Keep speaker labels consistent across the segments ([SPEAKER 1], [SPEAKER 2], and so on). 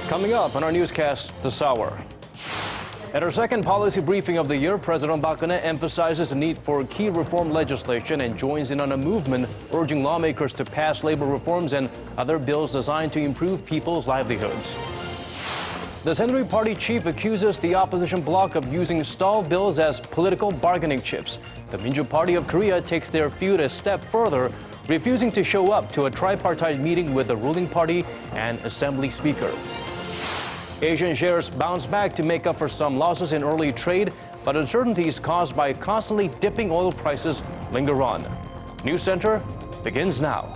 [SPEAKER 1] Coming up on our newscast this hour. At our second policy briefing of the year, President Park Geunhye emphasizes the need for key reform legislation and joins in on a movement urging lawmakers to pass labor reforms and other bills designed to improve people's livelihoods. The Saenuri Party chief accuses the opposition bloc of using stalled bills as political bargaining chips. The Minjoo Party of Korea takes their feud a step further, refusing to show up to a tripartite meeting with the ruling party and Assembly Speaker. Asian shares bounce back to make up for some losses in early trade, but uncertainties caused by constantly dipping oil prices linger on. News Center begins now.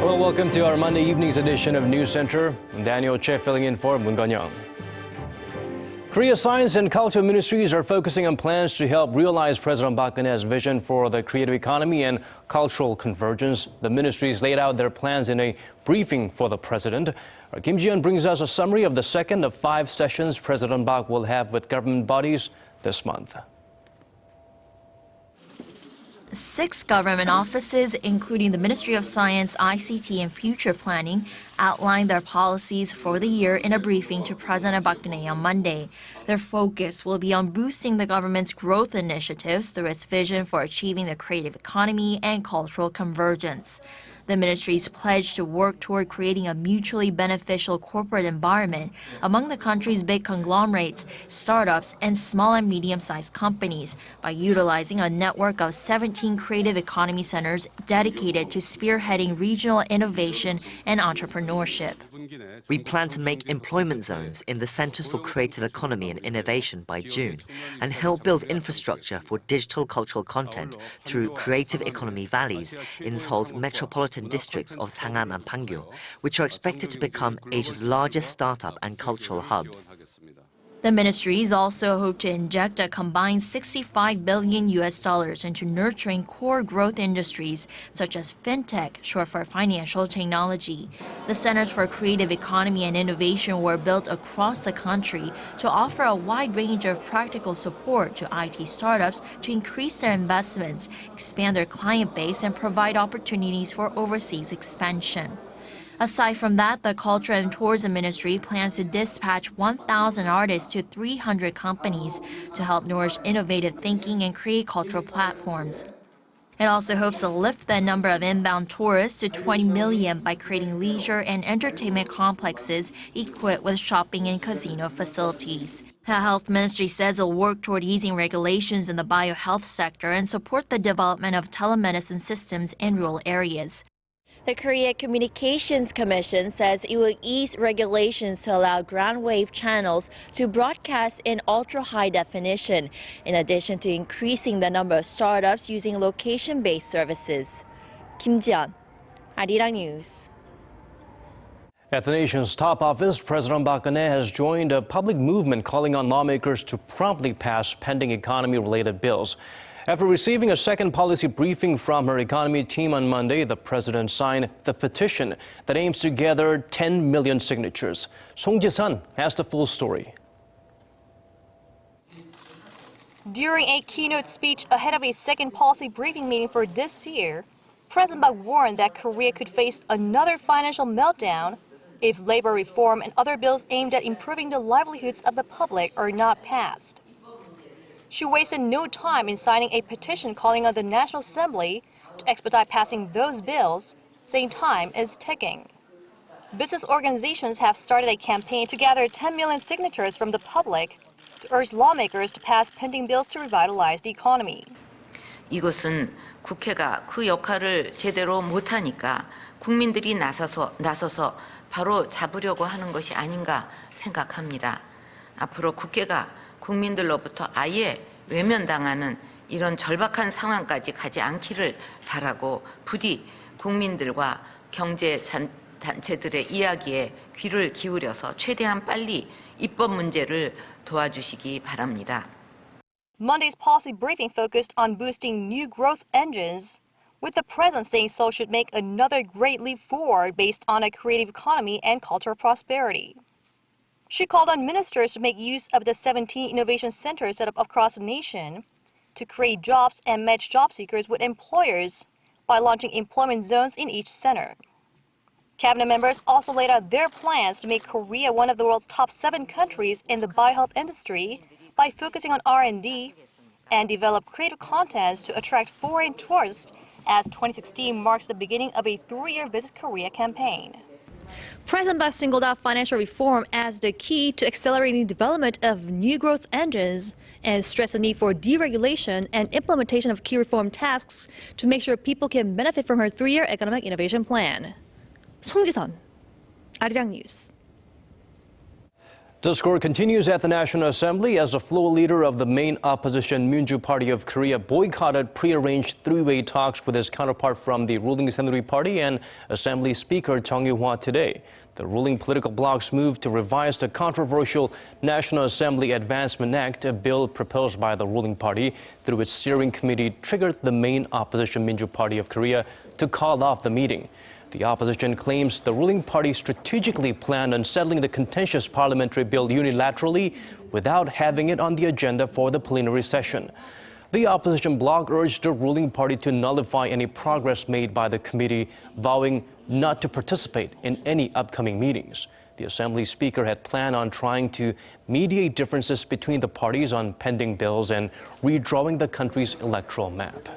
[SPEAKER 1] Hello, welcome to our Monday evening's edition of News Center. I'm Daniel Che filling in for Moon Geon-young. Korea Science and Culture Ministries are focusing on plans to help realize President Park Geunhye's vision for the creative economy and cultural convergence. The ministries laid out their plans in a briefing for the president. Kim Ji-yeon brings us a summary of the second of 5 sessions President Park will have with government bodies this month.
[SPEAKER 2] 6 government offices, including the Ministry of Science, ICT, and Future Planning, outlined their policies for the year in a briefing to President Park Geunhye on Monday. Their focus will be on boosting the government's growth initiatives through its vision for achieving the creative economy and cultural convergence. The ministries pledged to work toward creating a mutually beneficial corporate environment among the country's big conglomerates, startups, and small and medium-sized companies by utilizing a network of 17 creative economy centers dedicated to spearheading regional innovation and entrepreneurship.
[SPEAKER 3] We plan to make employment zones in the Centers for Creative Economy and Innovation by June and help build infrastructure for digital cultural content through creative economy valleys in Seoul's metropolitan districts of Sangam and Pangyo, which are expected to become Asia's largest startup and cultural hubs.
[SPEAKER 2] The ministries also hope to inject a combined $65 billion into nurturing core growth industries such as fintech, short for financial technology. The Centers for Creative Economy and Innovation were built across the country to offer a wide range of practical support to IT startups to increase their investments, expand their client base, and provide opportunities for overseas expansion. Aside from that, the Culture and Tourism Ministry plans to dispatch 1,000 artists to 300 companies to help nourish innovative thinking and create cultural platforms. It also hopes to lift the number of inbound tourists to 20 million by creating leisure and entertainment complexes equipped with shopping and casino facilities. The Health Ministry says it will work toward easing regulations in the biohealth sector and support the development of telemedicine systems in rural areas. The Korea Communications Commission says it will ease regulations to allow ground wave channels to broadcast in ultra-high definition, in addition to increasing the number of startups using location-based services. Kim Ji-yeon, Arirang News.
[SPEAKER 1] At the nation's top office, President Park Geunhye has joined a public movement calling on lawmakers to promptly pass pending economy-related bills. After receiving a second policy briefing from her economy team on Monday, the president signed the petition that aims to gather 10 million signatures. Song Ji-sun has the full story.
[SPEAKER 4] During a keynote speech ahead of a second policy briefing meeting for this year, President Park warned that Korea could face another financial meltdown if labor reform and other bills aimed at improving the livelihoods of the public are not passed. She wasted no time in signing a petition calling on the National Assembly to expedite passing those bills, saying time is ticking. Business organizations have started a campaign to gather 10 million signatures from the public to urge lawmakers to pass pending bills to revitalize the economy.
[SPEAKER 5] 이것은 국회가 그 역할을 제대로 못하니까 국민들이 나서서 바로 잡으려고 하는 것이 아닌가 생각합니다. 앞으로 국회가 국민들로부터 아예 외면당하는 이런 절박한 상황까지 가지 않기를 바라고 부디 국민들과 경제 단체들의 이야기에 귀를 기울여서 최대한 빨리 입법 문제를 도와주시기 바랍니다.
[SPEAKER 4] Monday's policy briefing focused on boosting new growth engines, with the president saying Seoul should make another great leap forward based on a creative economy and cultural prosperity. She called on ministers to make use of the 17 innovation centers set up across the nation to create jobs and match job seekers with employers by launching employment zones in each center. Cabinet members also laid out their plans to make Korea one of the world's top 7 countries in the biohealth industry by focusing on R&D and develop creative contents to attract foreign tourists, as 2016 marks the beginning of a 3-year Visit Korea campaign.
[SPEAKER 2] President Park singled out financial reform as the key to accelerating development of new growth engines and stressed the need for deregulation and implementation of key reform tasks to make sure people can benefit from her 3-year economic innovation plan. 송지선, Arirang News.
[SPEAKER 1] Discord continues at the National Assembly as the floor leader of the main opposition Minjoo Party of Korea boycotted prearranged 3-way talks with his counterpart from the ruling Saenuri Party and Assembly Speaker Chung Eui-hwa today. The ruling political bloc's move to revise the controversial National Assembly Advancement Act, a bill proposed by the ruling party through its steering committee, triggered the main opposition Minjoo Party of Korea to call off the meeting. The opposition claims the ruling party strategically planned on settling the contentious parliamentary bill unilaterally without having it on the agenda for the plenary session. The opposition bloc urged the ruling party to nullify any progress made by the committee, vowing not to participate in any upcoming meetings. The Assembly Speaker had planned on trying to mediate differences between the parties on pending bills and redrawing the country's electoral map.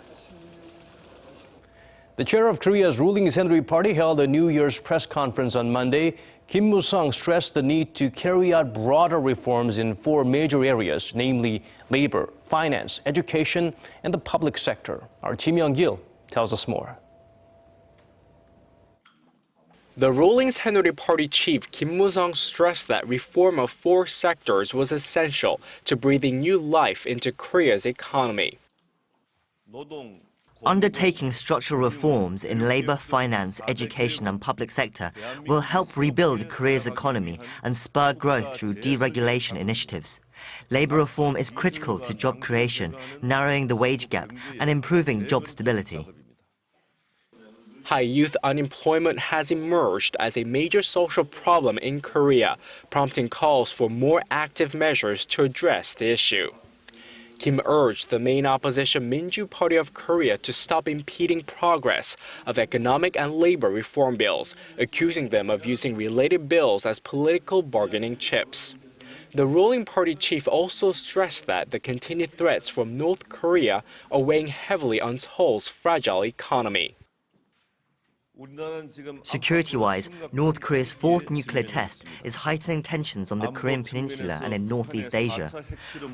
[SPEAKER 1] The chair of Korea's ruling Saenuri Party held a New Year's press conference on Monday. Kim Moo-sung stressed the need to carry out broader reforms in 4 major areas, namely labor, finance, education, and the public sector. Our Kim Young-gil tells us more.
[SPEAKER 6] The ruling Saenuri Party chief Kim Moo-sung stressed that reform of 4 sectors was essential to breathing new life into Korea's economy.
[SPEAKER 3] Undertaking structural reforms in labor, finance, education and public sector will help rebuild Korea's economy and spur growth through deregulation initiatives. Labor reform is critical to job creation, narrowing the wage gap and improving job stability.
[SPEAKER 6] High youth unemployment has emerged as a major social problem in Korea, prompting calls for more active measures to address the issue. Kim urged the main opposition Minjoo Party of Korea to stop impeding progress of economic and labor reform bills, accusing them of using related bills as political bargaining chips. The ruling party chief also stressed that the continued threats from North Korea are weighing heavily on Seoul's fragile economy.
[SPEAKER 3] Security-wise, North Korea's 4th nuclear test is heightening tensions on the Korean peninsula and in Northeast Asia.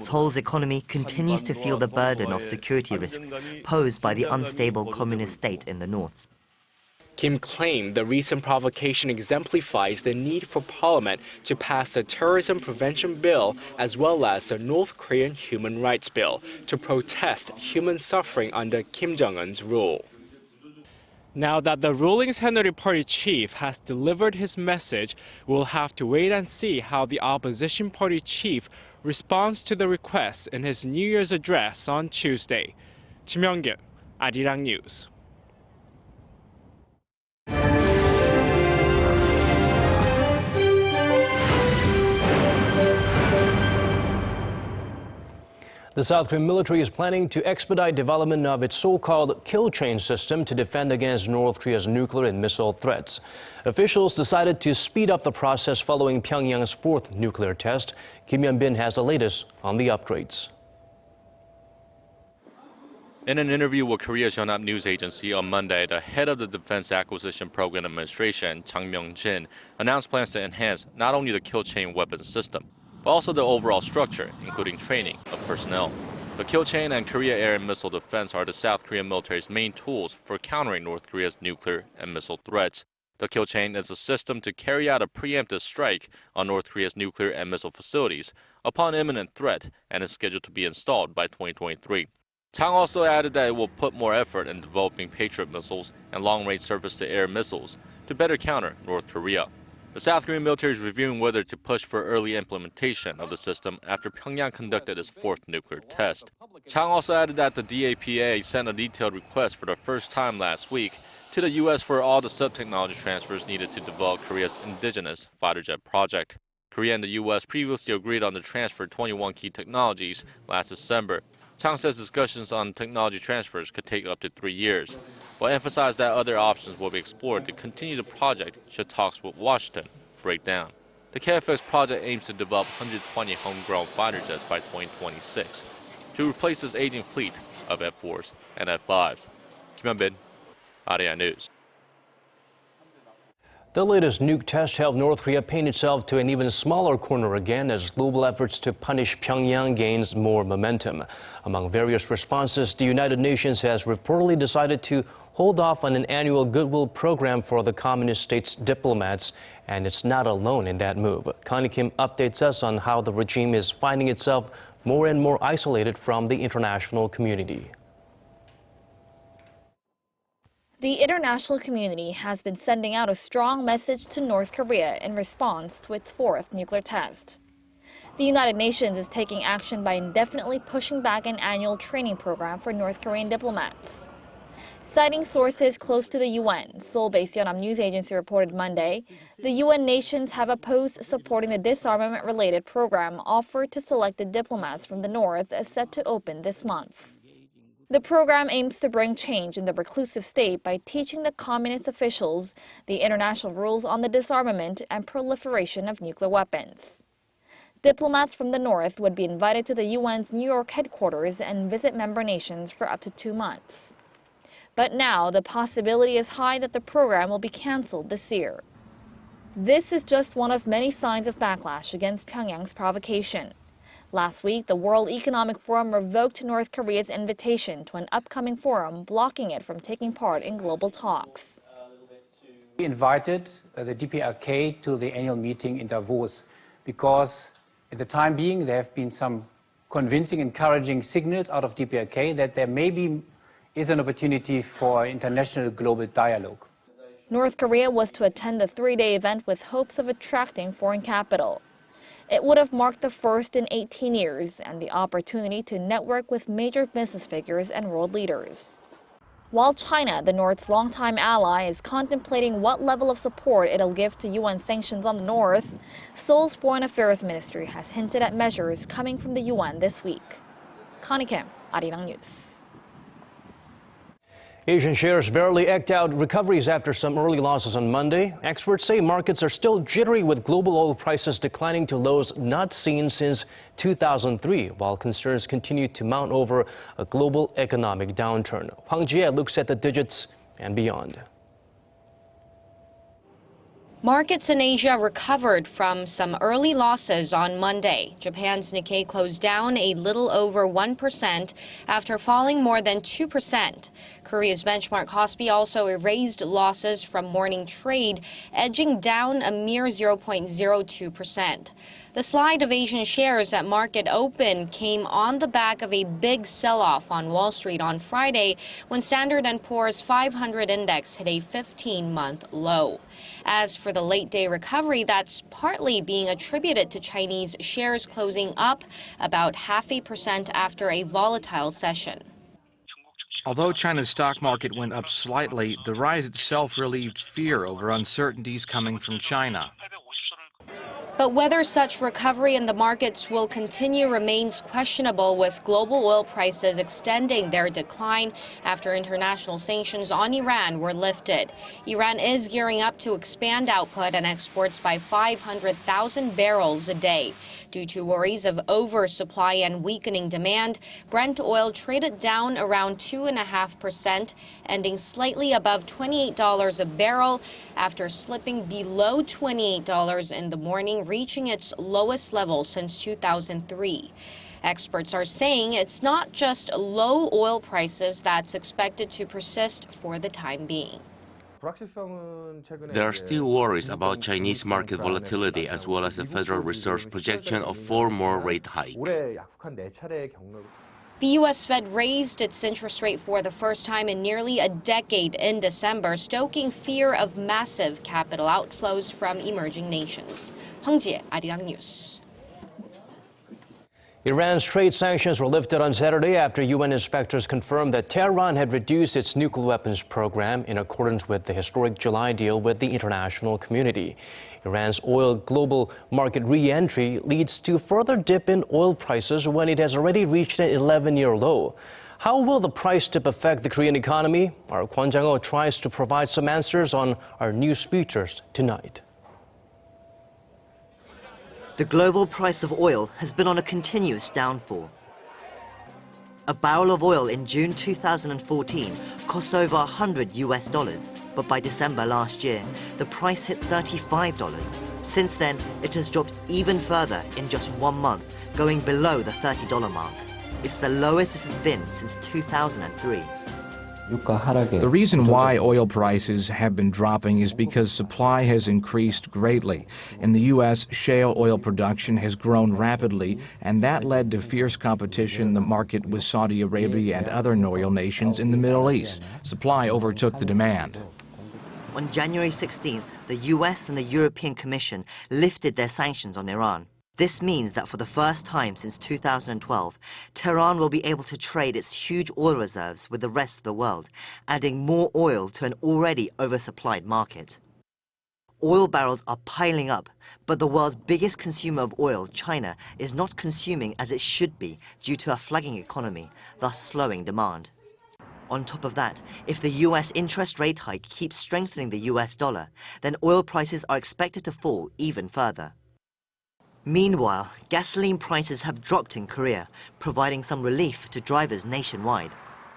[SPEAKER 3] Seoul's economy continues to feel the burden of security risks posed by the unstable communist state in the north.
[SPEAKER 6] Kim claimed the recent provocation exemplifies the need for Parliament to pass a terrorism prevention bill as well as a North Korean human rights bill to protest human suffering under Kim Jong-un's rule. Now that the ruling Saenuri Party chief has delivered his message, we'll have to wait and see how the opposition party chief responds to the request in his New Year's address on Tuesday. Kim Young-gil, Arirang News.
[SPEAKER 1] The South Korean military is planning to expedite development of its so-called kill chain system to defend against North Korea's nuclear and missile threats. Officials decided to speed up the process following Pyongyang's 4th nuclear test. Kim Hyun-bin has the latest on the upgrades.
[SPEAKER 7] In an interview with Korea's Yonhap news agency on Monday, the head of the Defense Acquisition Program Administration, Chang Myung-jin, announced plans to enhance not only the kill chain weapons system, but also the overall structure, including training of personnel. The kill chain and Korea air and missile defense are the South Korean military's main tools for countering North Korea's nuclear and missile threats. The kill chain is a system to carry out a preemptive strike on North Korea's nuclear and missile facilities upon imminent threat and is scheduled to be installed by 2023. Chang also added that it will put more effort in developing Patriot missiles and long-range surface-to-air missiles to better counter North Korea. The South Korean military is reviewing whether to push for early implementation of the system after Pyongyang conducted its fourth nuclear test. Chang also added that the DAPA sent a detailed request for the first time last week to the U.S. for all the sub-technology transfers needed to develop Korea's indigenous fighter jet project. Korea and the U.S. previously agreed on the transfer of 21 key technologies last December. Chang says discussions on technology transfers could take up to 3 years, but emphasized that other options will be explored to continue the project should talks with Washington break down. The KFX project aims to develop 120 homegrown fighter jets by 2026 to replace its aging fleet of F-4s and F-5s. Kim Hyun-bin, Arirang News.
[SPEAKER 1] The latest nuke test helped North Korea paint itself to an even smaller corner again as global efforts to punish Pyongyang gains more momentum. Among various responses, the United Nations has reportedly decided to hold off on an annual goodwill program for the communist state's diplomats, and it's not alone in that move. Connie Kim updates us on how the regime is finding itself more and more isolated from the international community.
[SPEAKER 8] The international community has been sending out a strong message to North Korea in response to its fourth nuclear test. The United Nations is taking action by indefinitely pushing back an annual training program for North Korean diplomats. Citing sources close to the UN, Seoul-based Yonhap News Agency reported Monday, the UN nations have opposed supporting the disarmament-related program offered to selected diplomats from the North set to open this month. The program aims to bring change in the reclusive state by teaching the communist officials the international rules on the disarmament and proliferation of nuclear weapons. Diplomats from the North would be invited to the UN's New York headquarters and visit member nations for up to 2 months. But now the possibility is high that the program will be canceled this year. This is just one of many signs of backlash against Pyongyang's provocation. Last week, the World Economic Forum revoked North Korea's invitation to an upcoming forum, blocking it from taking part in global talks.
[SPEAKER 9] We invited the DPRK to the annual meeting in Davos because at the time being there have been some convincing, encouraging signals out of DPRK that there maybe is an opportunity for international global dialogue.
[SPEAKER 8] North Korea was to attend the 3-day event with hopes of attracting foreign capital. It would have marked the first in 18 years and the opportunity to network with major business figures and world leaders. While China, the North's longtime ally, is contemplating what level of support it'll give to UN sanctions on the North, Seoul's Foreign Affairs Ministry has hinted at measures coming from the UN this week. Connie Kim, Arirang News.
[SPEAKER 1] Asian shares barely eked out recoveries after some early losses on Monday. Experts say markets are still jittery with global oil prices declining to lows not seen since 2003, while concerns continue to mount over a global economic downturn. Park Geunhye looks at the digits and beyond.
[SPEAKER 10] Markets in Asia recovered from some early losses on Monday. Japan's Nikkei closed down a little over 1% after falling more than 2%. Korea's benchmark Kospi also erased losses from morning trade, edging down a mere 0.02%. The slide of Asian shares at market open came on the back of a big sell-off on Wall Street on Friday when Standard & Poor's 500 index hit a 15-month low. As for the late-day recovery, that's partly being attributed to Chinese shares closing up about 0.5% after a volatile session.
[SPEAKER 11] Although China's stock market went up slightly, the rise itself relieved fear over uncertainties coming from China.
[SPEAKER 10] But whether such recovery in the markets will continue remains questionable, with global oil prices extending their decline after international sanctions on Iran were lifted. Iran is gearing up to expand output and exports by 500,000 barrels a day. Due to worries of oversupply and weakening demand, Brent oil traded down around 2.5%, ending slightly above $28 a barrel after slipping below $28 in the morning, reaching its lowest level since 2003. Experts are saying it's not just low oil prices that's expected to persist for the time being.
[SPEAKER 12] There are still worries about Chinese market volatility as well as the Federal Reserve's projection of 4 more rate hikes.
[SPEAKER 10] The U.S. Fed raised its interest rate for the first time in nearly a decade in December, stoking fear of massive capital outflows from emerging nations. Hong Jie, Arirang News.
[SPEAKER 1] Iran's trade sanctions were lifted on Saturday after UN inspectors confirmed that Tehran had reduced its nuclear weapons program in accordance with the historic July deal with the international community. Iran's oil global market re-entry leads to further dip in oil prices when it has already reached an 11-year low. How will the price dip affect the Korean economy? Our Kwon Jang-ho tries to provide some answers on our news features tonight.
[SPEAKER 3] The global price of oil has been on a continuous downfall. A barrel of oil in June 2014 cost over $100 but by December last year, the price hit $35. Since then, it has dropped even further in just 1 month, going below the $30 mark. It's the lowest it has been since 2003.
[SPEAKER 11] The reason why oil prices have been dropping is because supply has increased greatly. In the U.S., shale oil production has grown rapidly, and that led to fierce competition in the market with Saudi Arabia and other oil nations in the Middle East. Supply overtook the demand.
[SPEAKER 3] On January 16th, the U.S. and the European Commission lifted their sanctions on Iran. This means that for the first time since 2012, Tehran will be able to trade its huge oil reserves with the rest of the world, adding more oil to an already oversupplied market. Oil barrels are piling up, but the world's biggest consumer of oil, China, is not consuming as it should be due to a flagging economy, thus slowing demand. On top of that, if the US interest rate hike keeps strengthening the US dollar, then oil prices are expected to fall even further. Meanwhile, gasoline prices have dropped in Korea, providing some relief to drivers nationwide.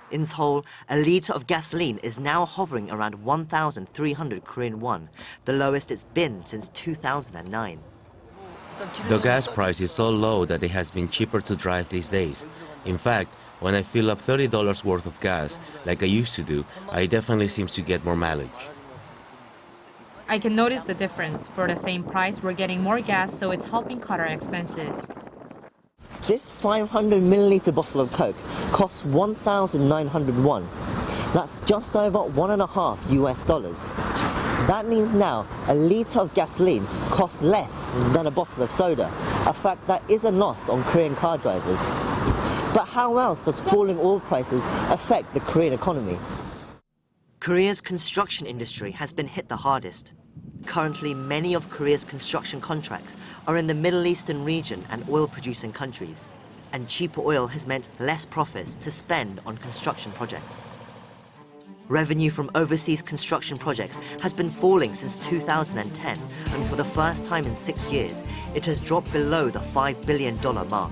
[SPEAKER 3] In Seoul, a litre of gasoline is now hovering around 1,300 Korean won, the lowest it's been since 2009.
[SPEAKER 12] The gas price is so low that it has been cheaper to drive these days. In fact, when I fill up $30 worth of gas, like I used to do, I definitely seem to get more mileage.
[SPEAKER 13] I can notice the difference. For the same price, we're getting more gas, so it's helping cut our expenses.
[SPEAKER 3] This 500 milliliter bottle of Coke costs 1,900 won. That's just over $1.50. That means now a litre of gasoline costs less than a bottle of soda, a fact that isn't lost on Korean car drivers. But how else does falling oil prices affect the Korean economy? Korea's construction industry has been hit the hardest. Currently, many of Korea's construction contracts are in the Middle Eastern region and oil-producing countries, and cheaper oil has meant less profits to spend on construction projects. Revenue from overseas construction projects has been falling since 2010, and for the first time in 6 years, it has dropped below the $5 billion mark.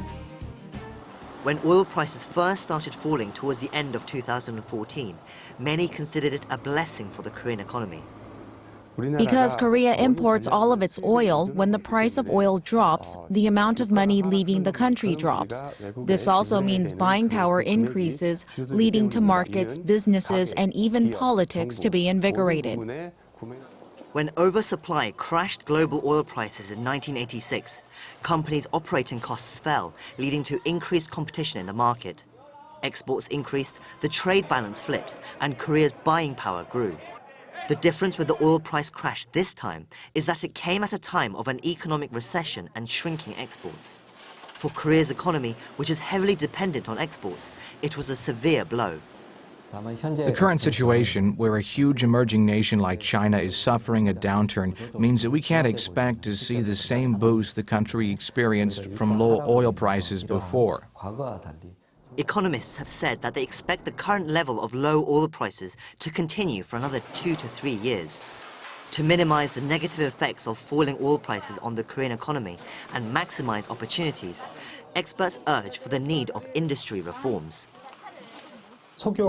[SPEAKER 3] When oil prices first started falling towards the end of 2014, many considered it a blessing for the Korean economy.
[SPEAKER 14] Because Korea imports all of its oil, when the price of oil drops, the amount of money leaving the country drops. This also means buying power increases, leading to markets, businesses, and even politics to be invigorated.
[SPEAKER 3] When oversupply crashed global oil prices in 1986, companies' operating costs fell, leading to increased competition in the market. Exports increased, the trade balance flipped, and Korea's buying power grew. The difference with the oil price crash this time is that it came at a time of an economic recession and shrinking exports. For Korea's economy, which is heavily dependent on exports, it was a severe blow.
[SPEAKER 11] The current situation, where a huge emerging nation like China is suffering a downturn, means that we can't expect to see the same boost the country experienced from low oil prices before.
[SPEAKER 3] Economists have said that they expect the current level of low oil prices to continue for another 2 to 3 years. To minimize the negative effects of falling oil prices on the Korean economy and maximize opportunities, experts urge for the need of industry reforms.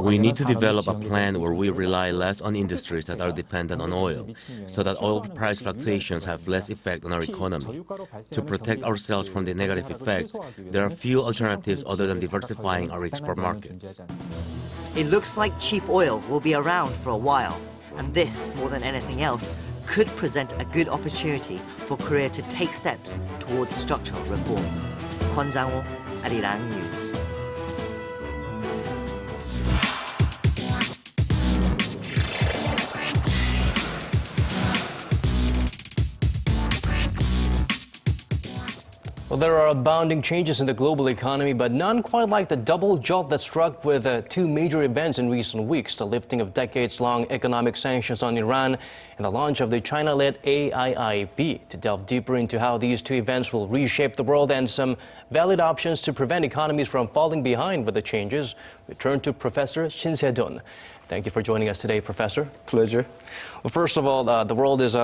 [SPEAKER 12] We need to develop a plan where we rely less on industries that are dependent on oil, so that oil price fluctuations have less effect on our economy. To protect ourselves from the negative effects, there are few alternatives other than diversifying our export markets.
[SPEAKER 3] It looks like cheap oil will be around for a while, and this, more than anything else, could present a good opportunity for Korea to take steps towards structural reform. Kwon Jang-ho, Arirang News.
[SPEAKER 1] Well, there are abounding changes in the global economy, but none quite like the double jolt that struck with two major events in recent weeks: the lifting of decades-long economic sanctions on Iran and the launch of the China-led AIIB. To delve deeper into how these two events will reshape the world and some valid options to prevent economies from falling behind with the changes, we turn to Professor Shin. Thank you for joining us today, Professor.
[SPEAKER 15] Pleasure.
[SPEAKER 1] Well, first of all, the world is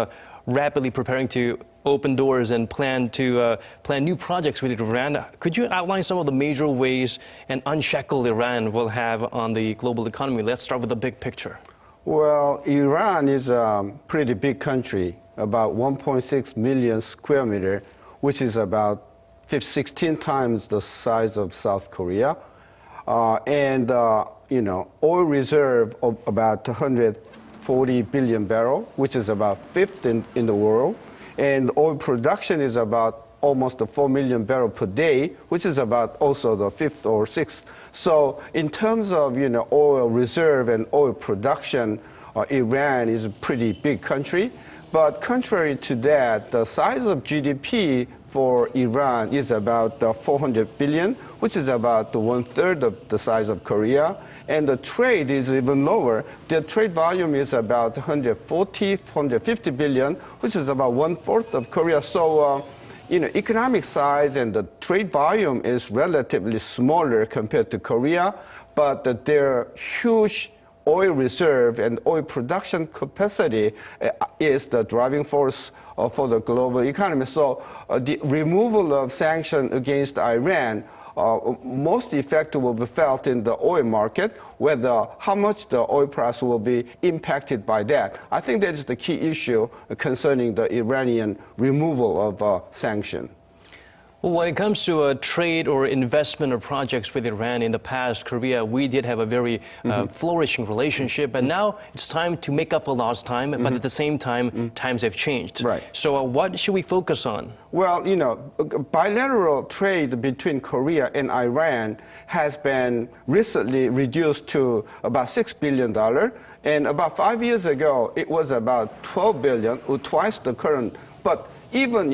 [SPEAKER 1] rapidly preparing to open doors and plan new projects with Iran. Could you outline some of the major ways an unshackled Iran will have on the global economy? Let's start with the big picture.
[SPEAKER 15] Well, Iran is a pretty big country, about 1.6 million square meter, which is about 16 times the size of South Korea. Oil reserve of about 140 billion barrel, which is about fifth in the world. And oil production is about almost 4 million barrel per day, which is about also the fifth or sixth. So in terms of, oil reserve and oil production, Iran is a pretty big country. But contrary to that, the size of GDP for Iran is about 400 billion, which is about 1/3 of the size of Korea. And the trade is even lower. The trade volume is about 150 billion, which is about 1/4 of Korea. So, economic size and the trade volume is relatively smaller compared to Korea, but their huge oil reserve and oil production capacity is the driving force for the global economy. So the removal of sanctions against Iran most effect will be felt in the oil market, whether how much the oil price will be impacted by that. I think that is the key issue concerning the Iranian removal of sanction.
[SPEAKER 1] Well, when it comes to trade or investment or projects with Iran, in the past, Korea, we did have a very flourishing relationship, but now it's time to make up for lost time, but at the same time, times have changed.
[SPEAKER 15] Right.
[SPEAKER 1] So what should we focus on?
[SPEAKER 15] Well, bilateral trade between Korea and Iran has been recently reduced to about $6 billion. And about 5 years ago, it was about 12 billion, or twice the current. But even,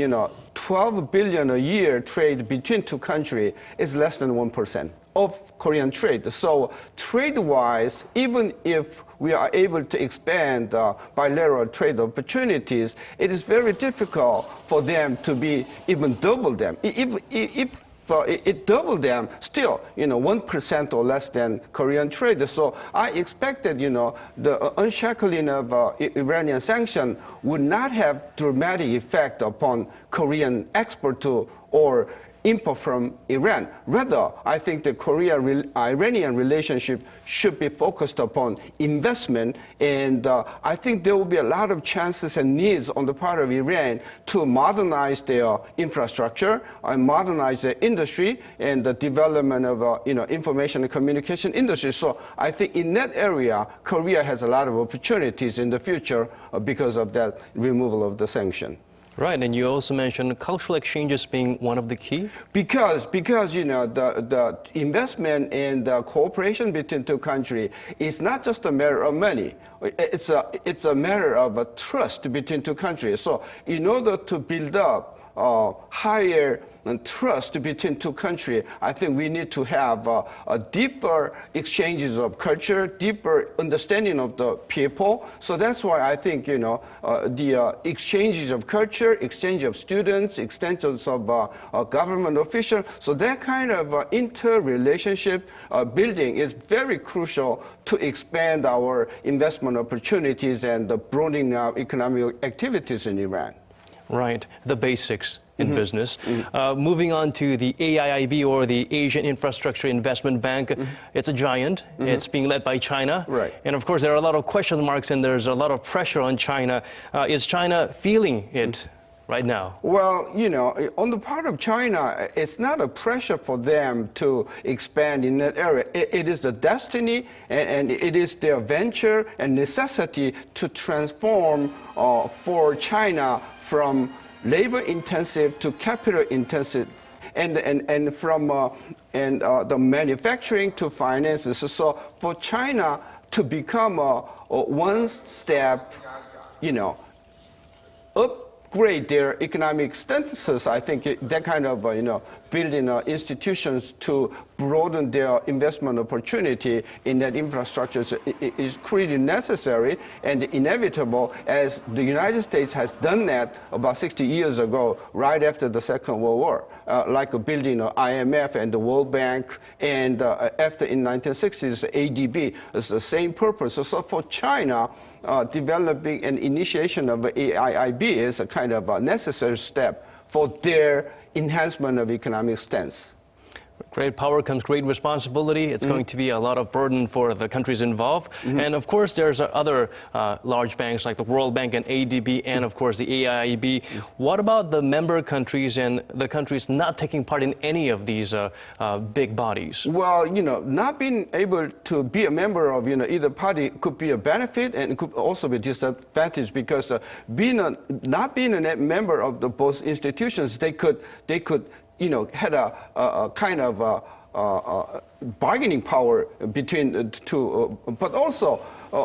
[SPEAKER 15] 12 billion a year trade between two countries is less than 1% of Korean trade. So trade-wise, even if we are able to expand bilateral trade opportunities, it is very difficult for them to be even double them. If it doubled them, still, 1% or less than Korean trade. So I expect that, the unshackling of Iranian sanction would not have dramatic effect upon Korean export to or import from Iran. Rather, I think the Korea-Iranian relationship should be focused upon investment, and I think there will be a lot of chances and needs on the part of Iran to modernize their infrastructure and modernize their industry and the development of information and communication industry. So I think in that area, Korea has a lot of opportunities in the future because of that removal of the sanction.
[SPEAKER 1] Right, and you also mentioned cultural exchanges being one of the key?
[SPEAKER 15] Because the investment and the cooperation between two countries is not just a matter of money. It's a matter of trust between two countries. So in order to build up higher trust between two countries, I think we need to have a deeper exchanges of culture, deeper understanding of the people. So that's why I think, the exchanges of culture, exchange of students, exchanges of government officials. So that kind of interrelationship building is very crucial to expand our investment opportunities and broadening our economic activities in Iran.
[SPEAKER 1] Right, the basics in business. Moving on to the AIIB, or the Asian Infrastructure Investment Bank. It's a giant. It's being led by China.
[SPEAKER 15] Right.
[SPEAKER 1] And of course, there are a lot of question marks and there's a lot of pressure on China. Is China feeling it right now?
[SPEAKER 15] Well, on the part of China, it's not a pressure for them to expand in that area. It is the destiny and it is their venture and necessity to transform for China from labor-intensive to capital-intensive, and from the manufacturing to finances. So for China to become one step, up upgrade their economic statuses. I think that kind of building institutions to broaden their investment opportunity in that infrastructure is really necessary and inevitable, as the United States has done that about 60 years ago, right after the Second World War, like building IMF and the World Bank, and after in 1960s ADB. It's the same purpose. So for China, developing an initiation of AIIB is a kind of a necessary step for their enhancement of economic stance.
[SPEAKER 1] Great power comes great responsibility. It's going to be a lot of burden for the countries involved. And of course, there's other large banks like the World Bank and ADB and of course the AIIB. What about the member countries and the countries not taking part in any of these big bodies?
[SPEAKER 15] Well, not being able to be a member of either party could be a benefit and it could also be a disadvantage, because not being a member of the both institutions, they could had a kind of bargaining power between the two, but also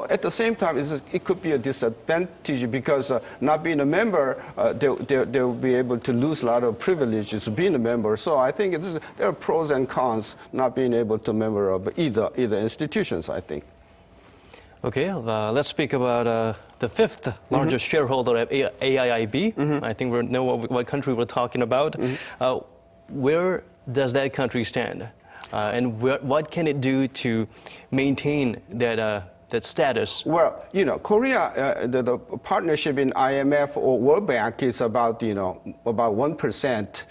[SPEAKER 15] at the same time it could be a disadvantage, because not being a member, they'll be able to lose a lot of privileges being a member. So I think there are pros and cons not being able to member of either institutions, I think.
[SPEAKER 1] Okay, let's speak about the fifth largest shareholder of AIIB. I think we know what country we're talking about. Where does that country stand? And what can it do to maintain that status?
[SPEAKER 15] Well, Korea, the partnership in IMF or World Bank is about 1%.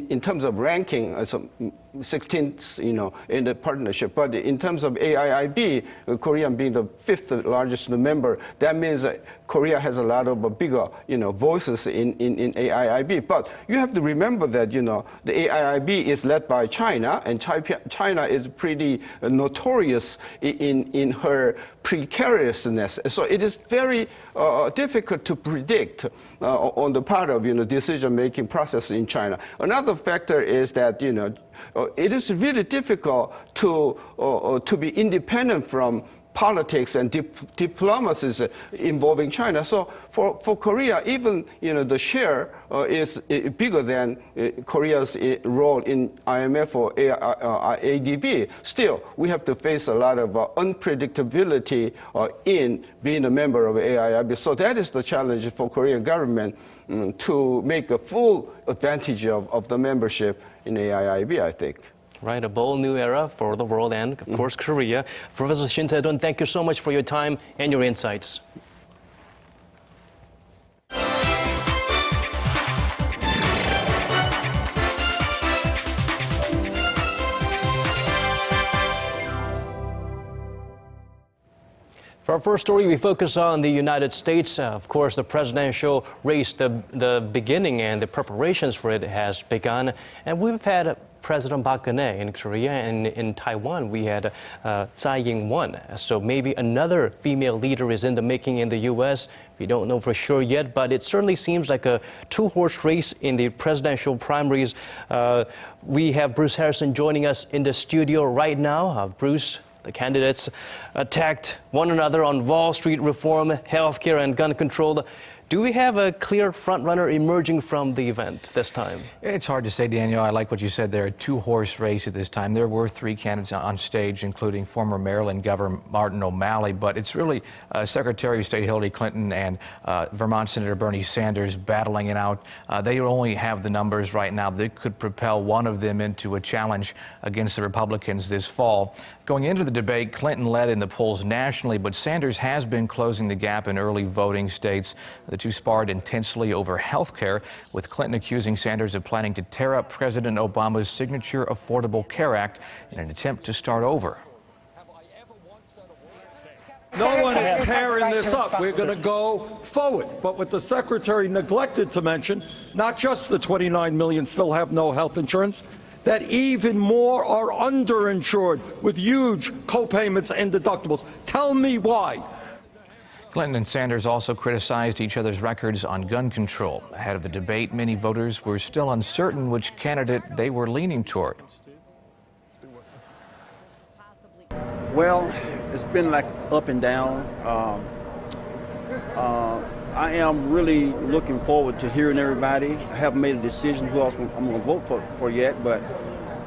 [SPEAKER 15] In terms of ranking, 16th, in the partnership. But in terms of AIIB, Korea being the fifth largest member, that means that Korea has a lot of bigger, voices in AIIB. But you have to remember that, the AIIB is led by China, and China is pretty notorious in her precariousness. So it is very difficult to predict on the part of, decision-making process in China. Another factor is that, it is really difficult to be independent from politics and diplomacies involving China. So for Korea, even the share is bigger than Korea's role in IMF or ADB. Still, we have to face a lot of unpredictability in being a member of AIIB. So that is the challenge for Korean government to make a full advantage of the membership in AIIB, I think.
[SPEAKER 1] Right, a bold new era for the world and, of course, Korea. Professor Shin Se-dun, thank you so much for your time and your insights. For our first story, we focus on the United States. Of course, the presidential race, the beginning and the preparations for it has begun. And we've had President Park Geunhye in Korea, and in Taiwan we had Tsai Ing-wen. So maybe another female leader is in the making in the U.S. We don't know for sure yet, but it certainly seems like a two-horse race in the presidential primaries. We have Bruce Harrison joining us in the studio right now. Bruce, the candidates attacked one another on Wall Street reform, healthcare, and gun control. Do we have a clear front-runner emerging from the event this time?
[SPEAKER 11] It's hard to say, Daniel. I like what you said there, a two-horse race at this time. There were three candidates on stage, including former Maryland Governor Martin O'Malley, but it's really Secretary of State Hillary Clinton and Vermont Senator Bernie Sanders battling it out. They only have the numbers right now that could propel one of them into a challenge against the Republicans this fall. Going into the debate, Clinton led in the polls nationally, but Sanders has been closing the gap in early voting states. The two sparred intensely over health care, with Clinton accusing Sanders of planning to tear up President Obama's signature Affordable Care Act in an attempt to start over.
[SPEAKER 16] No one is tearing this up. We're going to go forward. But what the Secretary neglected to mention, not just the 29 million still have no health insurance, that even more are underinsured with huge co-payments and deductibles. Tell me why.
[SPEAKER 11] Clinton and Sanders also criticized each other's records on gun control. Ahead of the debate, many voters were still uncertain which candidate they were leaning toward.
[SPEAKER 17] Well, it's been like up and down. I am really looking forward to hearing everybody. I haven't made a decision who else I'm going to vote for yet, but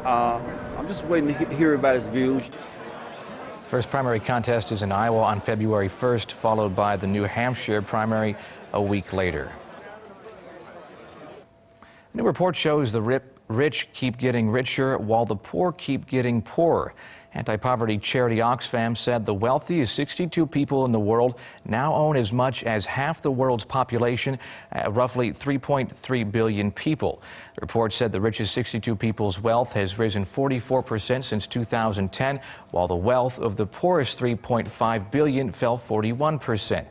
[SPEAKER 17] I'm just waiting to hear everybody's views.
[SPEAKER 11] First primary contest is in Iowa on February 1st, followed by the New Hampshire primary a week later. A new report shows the rich keep getting richer while the poor keep getting poorer. Anti-poverty charity Oxfam said the wealthiest 62 people in the world now own as much as half the world's population, roughly 3.3 billion people. The report said the richest 62 people's wealth has risen 44% since 2010, while the wealth of the poorest 3.5 billion fell 41%.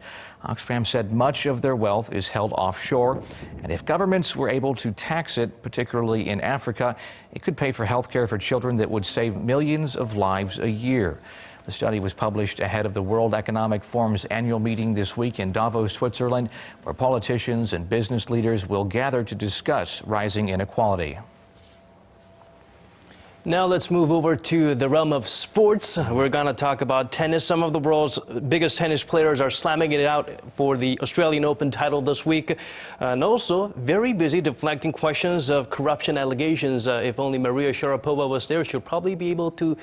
[SPEAKER 11] Oxfam said much of their wealth is held offshore, and if governments were able to tax it, particularly in Africa, it could pay for health care for children that would save millions of lives a year. The study was published ahead of the World Economic Forum's annual meeting this week in Davos, Switzerland, where politicians and business leaders will gather to discuss rising inequality.
[SPEAKER 1] Now let's move over to the realm of sports. We're going to talk about tennis. Some of the world's biggest tennis players are slamming it out for the Australian Open title this week. And also very busy deflecting questions of corruption allegations. If only Maria Sharapova was there, she'll probably be able to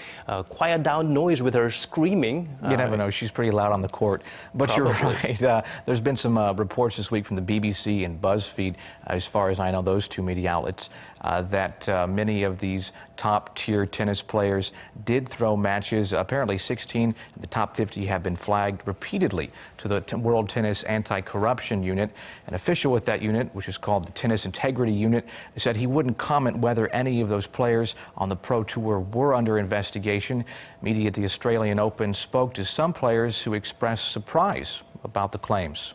[SPEAKER 1] quiet down noise with her screaming.
[SPEAKER 11] You never know. She's pretty loud on the court. But
[SPEAKER 1] Probably.
[SPEAKER 11] You're right. There's been some reports this week from the BBC and BuzzFeed, as far as I know, those two media outlets, that many of these top-tier tennis players did throw matches. Apparently 16 of the top 50 have been flagged repeatedly to the World Tennis Anti-Corruption Unit. An official with that unit, which is called the Tennis Integrity Unit, said he wouldn't comment whether any of those players on the Pro Tour were under investigation. Media at the Australian Open spoke to some players who expressed surprise about the claims.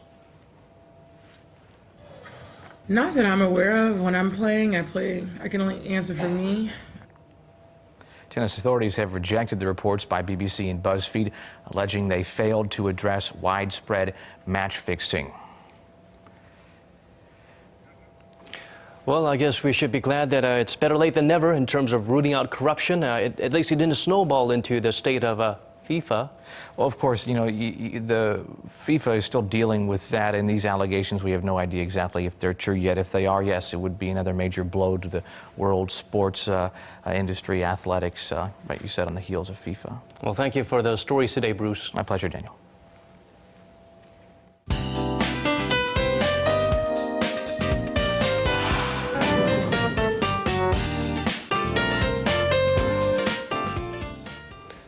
[SPEAKER 18] Not that I'm aware of. When I'm playing, I can only answer for me.
[SPEAKER 11] Tennis authorities have rejected the reports by BBC and BuzzFeed, alleging they failed to address widespread match fixing.
[SPEAKER 1] Well, I guess we should be glad that it's better late than never in terms of rooting out corruption. At least it didn't snowball into the state of FIFA.
[SPEAKER 11] Well, of course, you know, the FIFA is still dealing with that, and these allegations, we have no idea exactly if they're true yet. If they are, yes, it would be another major blow to the world sports industry, athletics, like you said, on the heels of FIFA.
[SPEAKER 1] Well, thank you for those stories today, Bruce.
[SPEAKER 11] My pleasure, Daniel.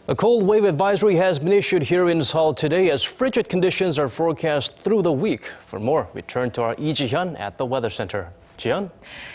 [SPEAKER 1] A cold wave advisory has been issued here in Seoul today as frigid conditions are forecast through the week. For more, we turn to our Lee Ji-hyun at the Weather Center. Ji-hyun?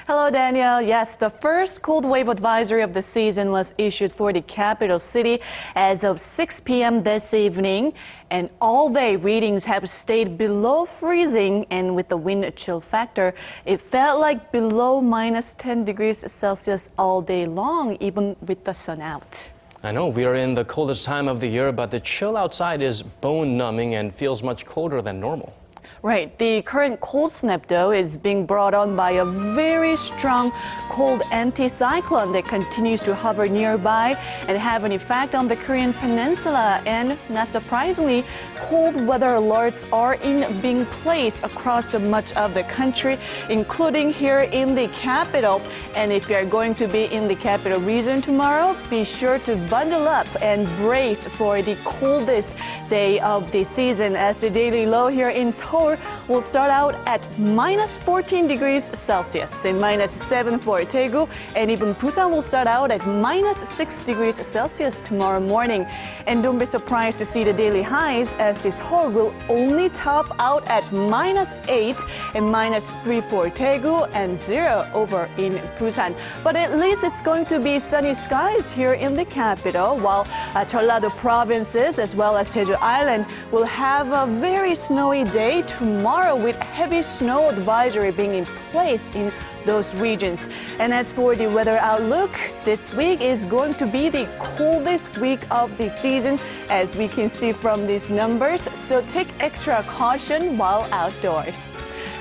[SPEAKER 19] Hello, Daniel. Yes, the first cold wave advisory of the season was issued for the capital city as of 6 p.m. this evening. And all-day readings have stayed below freezing, and with the wind chill factor, it felt like below minus 10 degrees Celsius all day long, even with the sun out.
[SPEAKER 1] I know we are in the coldest time of the year, but the chill outside is bone-numbing and feels much colder than normal.
[SPEAKER 19] Right. The current cold snap, though, is being brought on by a very strong cold anticyclone that continues to hover nearby and have an effect on the Korean peninsula. And not surprisingly, cold weather alerts are being placed across much of the country, including here in the capital. And if you're going to be in the capital region tomorrow, be sure to bundle up and brace for the coldest day of the season, as the daily low here in Seoul will start out at minus 14 degrees Celsius and minus 7 for Daegu, and even Busan will start out at minus 6 degrees Celsius tomorrow morning. And don't be surprised to see the daily highs, as this Seoul will only top out at minus 8 and minus 3 for Daegu and 0 over in Busan. But at least it's going to be sunny skies here in the capital, while Jeollado provinces as well as Jeju Island will have a very snowy day tomorrow, with heavy snow advisory being in place in those regions. And as for the weather outlook, this week is going to be the coldest week of the season, as we can see from these numbers. So take extra caution while outdoors.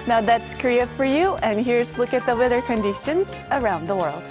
[SPEAKER 19] Now that's Korea for you, and here's a look at the weather conditions around the world.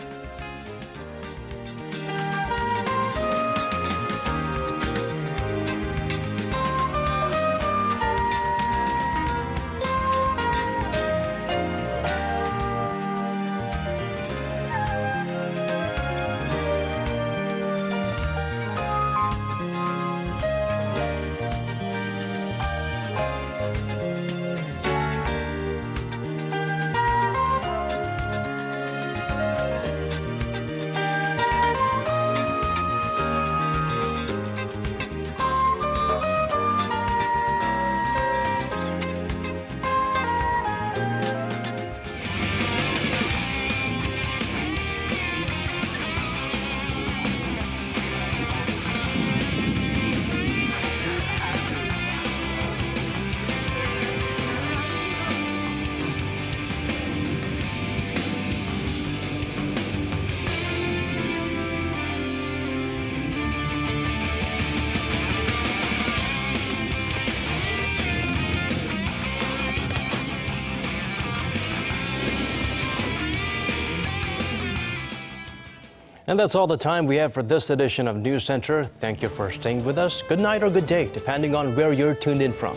[SPEAKER 1] And that's all the time we have for this edition of News Center. Thank you for staying with us. Good night or good day, depending on where you're tuned in from.